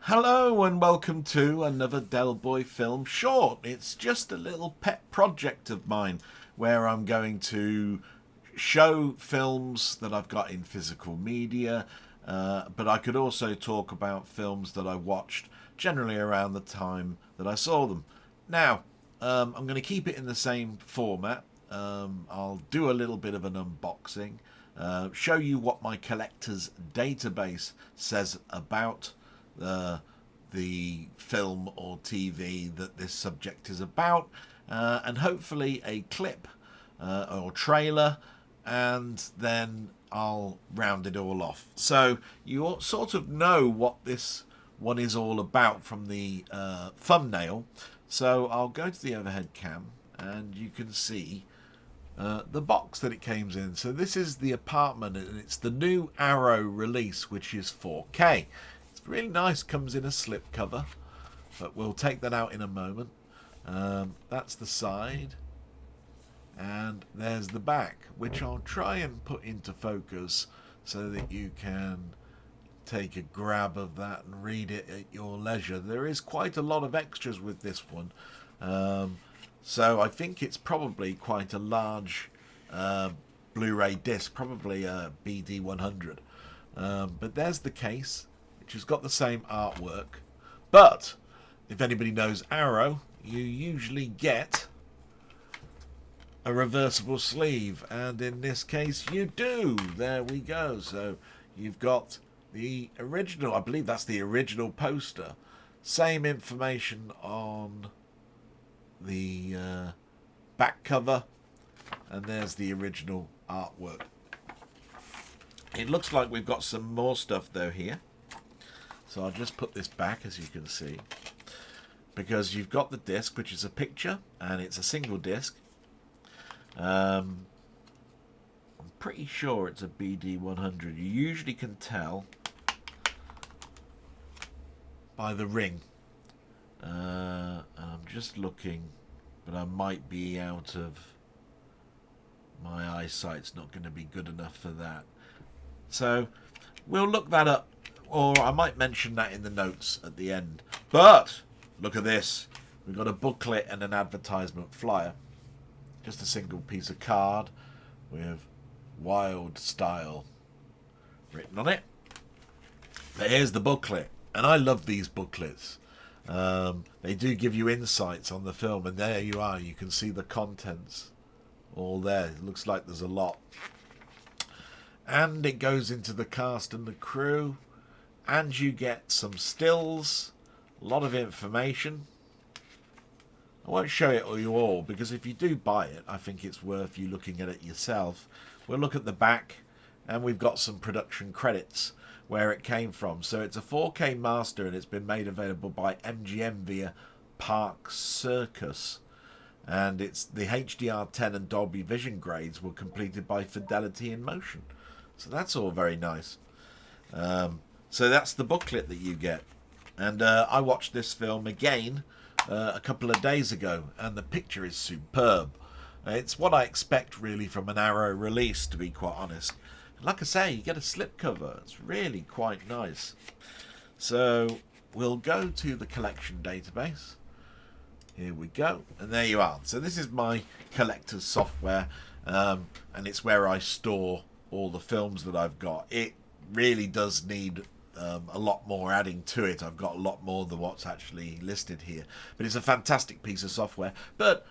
Hello and welcome to another Delboy film short. It's just a little pet project of mine where I'm going to show films that I've got in physical media, but I could also talk about films that I watched generally around the time that I saw them. Now, I'm going to keep it in the same format. I'll do a little bit of an unboxing, show you what my collector's database says about the film or TV that this subject is about, and hopefully a clip or trailer, and then I'll round it all off. So you sort of know what this one is all about from the thumbnail. So I'll go to the overhead cam and you can see the box that it came in. So this is the apartment, and it's the new Arrow release, which is 4K. It's really nice, comes in a slip cover, but we'll take that out in a moment. That's the side, and there's the back, which I'll try and put into focus so that you can take a grab of that and read it at your leisure. There is quite a lot of extras with this one, so I think it's probably quite a large Blu-ray disc, probably a BD100. But there's the case, which has got the same artwork. But if anybody knows Arrow, you usually get a reversible sleeve, and in this case you do. There we go. So you've got the original, I believe that's the original poster, same information on the back cover, and there's the original artwork. It looks like we've got some more stuff though here, so I'll just put this back, as you can see, because you've got the disc, which is a picture, and it's a single disc. I'm pretty sure it's a BD100. You usually can tell by the ring. And I'm just looking, but I might be out of my eyesight's not going to be good enough for that. So we'll look that up, or I might mention that in the notes at the end. But look at this. We've got a booklet and an advertisement flyer. Just a single piece of card with Wild Style written on it. But here's the booklet, and I love these booklets. They do give you insights on the film, and there you are. You can see the contents all there. It looks like there's a lot. And it goes into the cast and the crew, and you get some stills, a lot of information. I won't show it to you all, because if you do buy it, I think it's worth you looking at it yourself. We'll look at the back, and we've got some production credits where it came from. So it's a 4K master, and it's been made available by MGM via Park Circus. And it's the HDR10 and Dolby Vision grades were completed by Fidelity in Motion. So that's all very nice. So that's the booklet that you get. And I watched this film again a couple of days ago, and the picture is superb. It's what I expect really from an Arrow release, to be quite honest. And like I say, you get a slipcover. It's really quite nice. So we'll go to the collection database. Here we go, and there you are. So this is my collector's software, and it's where I store all the films that I've got. It really does need a lot more adding to it. I've got a lot more than what's actually listed here, but it's a fantastic piece of software. But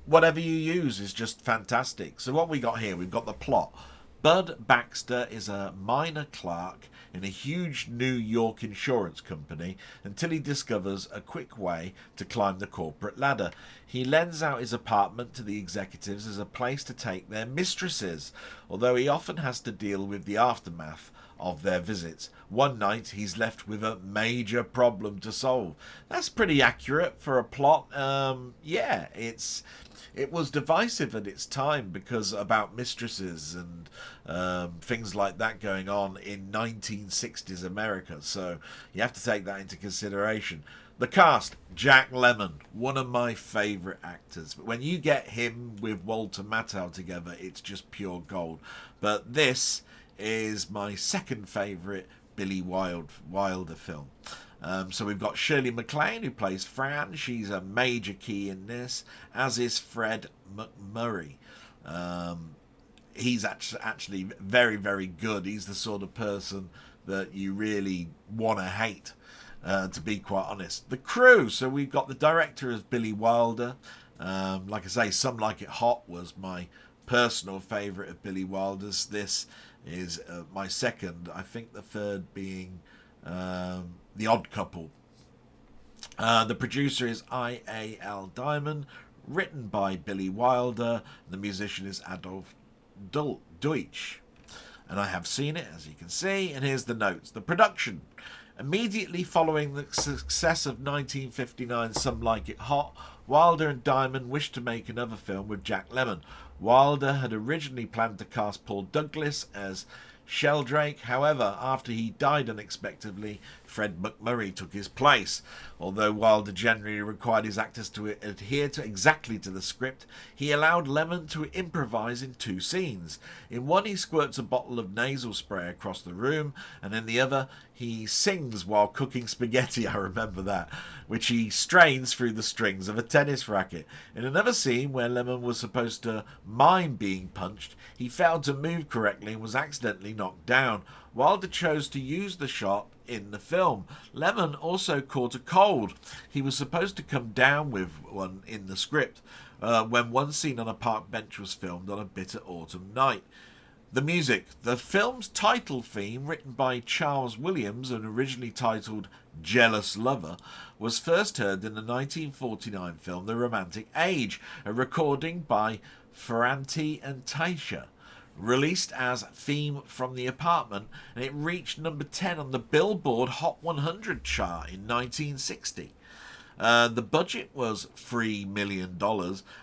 whatever you use is just fantastic. So what we got here, we've got the plot. Bud Baxter is a minor clerk in a huge New York insurance company until he discovers a quick way to climb the corporate ladder. He lends out his apartment to the executives as a place to take their mistresses, although he often has to deal with the aftermath of their visits. One night he's left with a major problem to solve. That's pretty accurate for a plot. Yeah, it was divisive at its time because about mistresses and things like that going on in 1960s America. So you have to take that into consideration. The cast, Jack Lemmon, one of my favourite actors. But when you get him with Walter Matthau together, it's just pure gold. But this is my second favourite Billy Wilder film. So we've got Shirley MacLaine, who plays Fran. She's a major key in this, as is Fred McMurray. He's actually very, very good. He's the sort of person that you really want to hate, to be quite honest. The crew, so we've got the director as Billy Wilder. Like I say, Some Like It Hot was my personal favourite of Billy Wilder's. This is my second, I think the third being The Odd Couple. The producer is I.A.L. Diamond, written by Billy Wilder. The musician is Adolf Deutsch. And I have seen it, as you can see, and here's the notes. The production. Immediately following the success of 1959's Some Like It Hot, Wilder and Diamond wished to make another film with Jack Lemmon. Wilder had originally planned to cast Paul Douglas as Sheldrake. However, after he died unexpectedly, Fred McMurray took his place. Although Wilder generally required his actors to adhere exactly to the script, he allowed Lemmon to improvise in two scenes. In one, he squirts a bottle of nasal spray across the room, and in the other, he sings while cooking spaghetti, I remember that, which he strains through the strings of a tennis racket. In another scene, where Lemmon was supposed to mime being punched, he failed to move correctly and was accidentally knocked down. Wilder chose to use the shot in the film. Lemmon also caught a cold. He was supposed to come down with one in the script when one scene on a park bench was filmed on a bitter autumn night. The music. The film's title theme, written by Charles Williams and originally titled Jealous Lover, was first heard in the 1949 film The Romantic Age, a recording by Ferranti and Taisha. Released as Theme from the Apartment, and it reached number 10 on the Billboard Hot 100 chart in 1960. The budget was $3 million.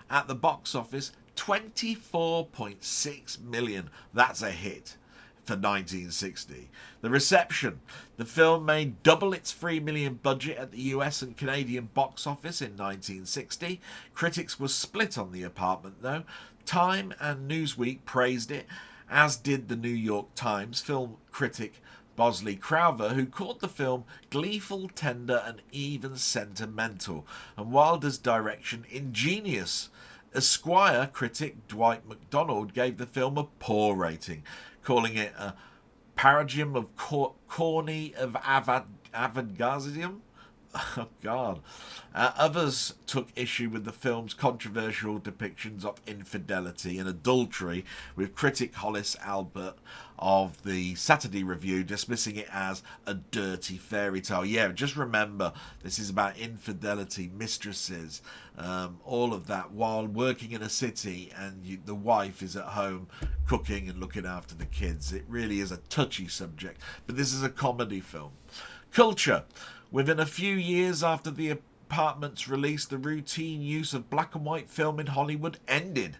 At the box office, $24.6 million. That's a hit for 1960. The reception. The film made double its $3 million budget at the US and Canadian box office in 1960. Critics were split on The Apartment, though. Time and Newsweek praised it, as did the New York Times film critic Bosley Crowther, who called the film gleeful, tender, and even sentimental, and Wilder's direction ingenious. Esquire critic Dwight MacDonald gave the film a poor rating, calling it a parodyum of corny of avant-gardism. Oh, God. Others took issue with the film's controversial depictions of infidelity and adultery, with critic Hollis Albert of the Saturday Review dismissing it as a dirty fairy tale. Yeah, just remember, this is about infidelity, mistresses, all of that, while working in a city and the wife is at home cooking and looking after the kids. It really is a touchy subject, but this is a comedy film. Culture. Within a few years after The Apartment's release, the routine use of black and white film in Hollywood ended.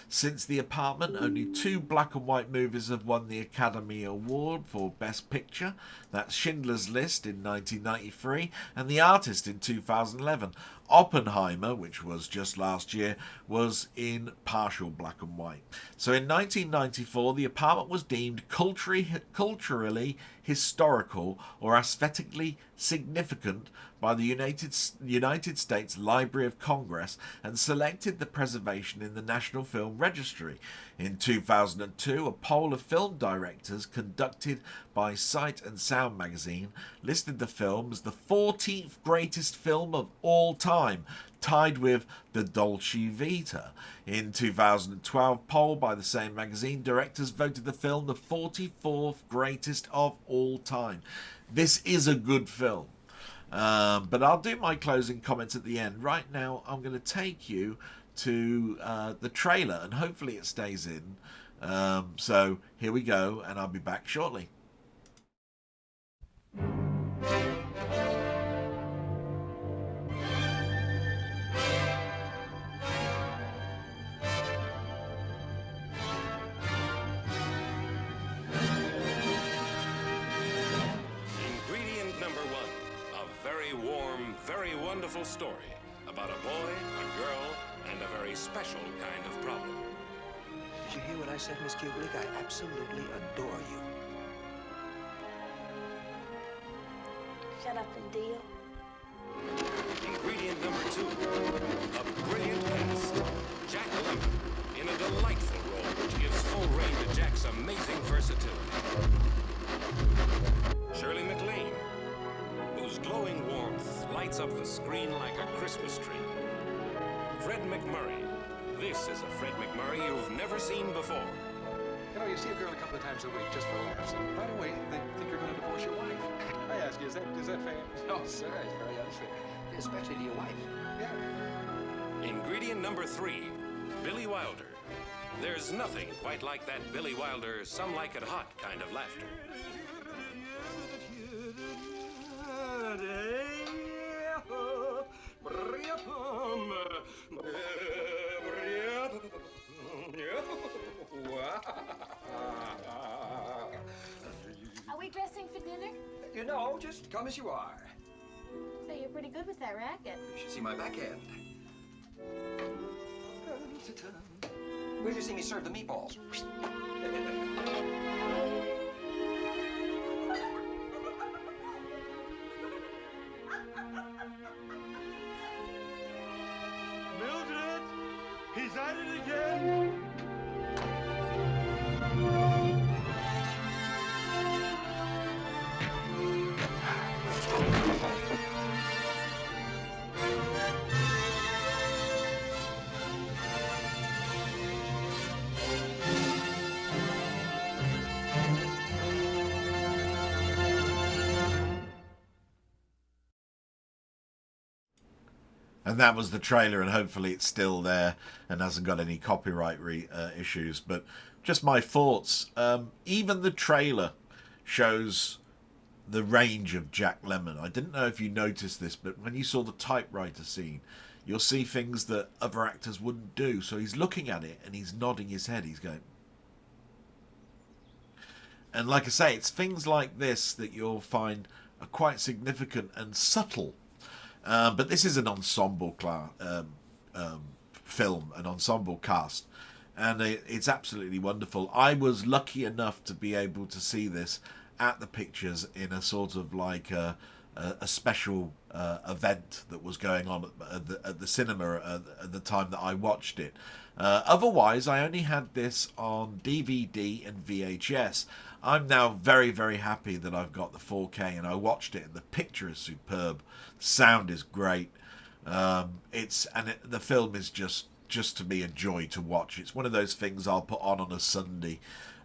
Since The Apartment, only 2 black and white movies have won the Academy Award for Best Picture. That's Schindler's List in 1993 and The Artist in 2011. Oppenheimer, which was just last year, was in partial black and white. So in 1994, The Apartment was deemed culturally historical or aesthetically significant by the United States Library of Congress and selected the preservation in the National Film Registry. In 2002, a poll of film directors conducted by Sight and Sound magazine listed the film as the 14th greatest film of all time, tied with The Dolce Vita. In 2012 poll by the same magazine, directors voted the film the 44th greatest of all time. This is a good film. But I'll do my closing comments at the end. Right now, I'm going to take you to the trailer, and hopefully it stays in. So here we go, and I'll be back shortly. Very wonderful story about a boy, a girl, and a very special kind of problem. Did you hear what I said, Miss Kubelik? I absolutely adore you. shut up and deal. Ingredient number 2, a brilliant cast. Jack Lemmon in a delightful role which gives full rein to Jack's amazing versatility. Shirley MacLaine, whose glowing warmth lights up the screen like a Christmas tree. Fred McMurray. This is a Fred McMurray you've never seen before. You know, you see a girl a couple of times a week just for laughs, and right away they think you're going to divorce your wife. I ask you, is that fair? No, sir, it's very unfair. Especially to your wife. Yeah. Ingredient number 3, Billy Wilder. There's nothing quite like that Billy Wilder, some like it hot kind of laughter. Are we dressing for dinner? You know, just come as you are. So you're pretty good with that racket. You should see my backhand. Where'd you see me serve the meatballs? Mildred, he's at it again. And that was the trailer, and hopefully it's still there and hasn't got any copyright issues. But just my thoughts. Even the trailer shows the range of Jack Lemmon. I didn't know if you noticed this, but when you saw the typewriter scene, you'll see things that other actors wouldn't do. So he's looking at it and he's nodding his head. He's going... And like I say, it's things like this that you'll find are quite significant and subtle. But this is an ensemble film, an ensemble cast, and it's absolutely wonderful. I was lucky enough to be able to see this at the Pictures in a sort of like a special event that was going on at the cinema at the time that I watched it. Otherwise, I only had this on DVD and VHS. I'm now very, very happy that I've got the 4K and I watched it, and the picture is superb. The sound is great. The film is just to me a joy to watch. It's one of those things I'll put on a Sunday.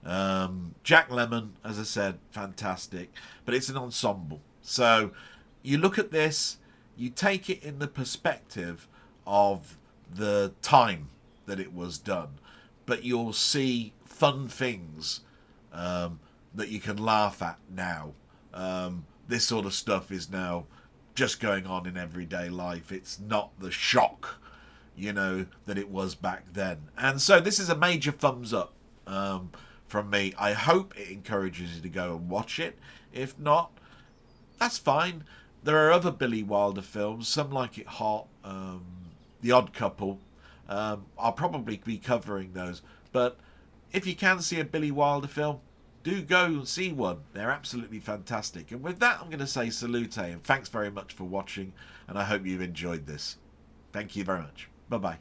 Jack Lemmon, as I said, fantastic, but it's an ensemble. So you look at this, you take it in the perspective of the time that it was done, but you'll see fun things that you can laugh at now. This sort of stuff is now just going on in everyday life. It's not the shock, that it was back then. And so this is a major thumbs up from me. I hope it encourages you to go and watch it. If not, that's fine. There are other Billy Wilder films, Some Like It Hot, The Odd Couple. I'll probably be covering those. But if you can see a Billy Wilder film, do go and see one. They're absolutely fantastic. And with that, I'm going to say salute and thanks very much for watching. And I hope you've enjoyed this. Thank you very much. Bye-bye.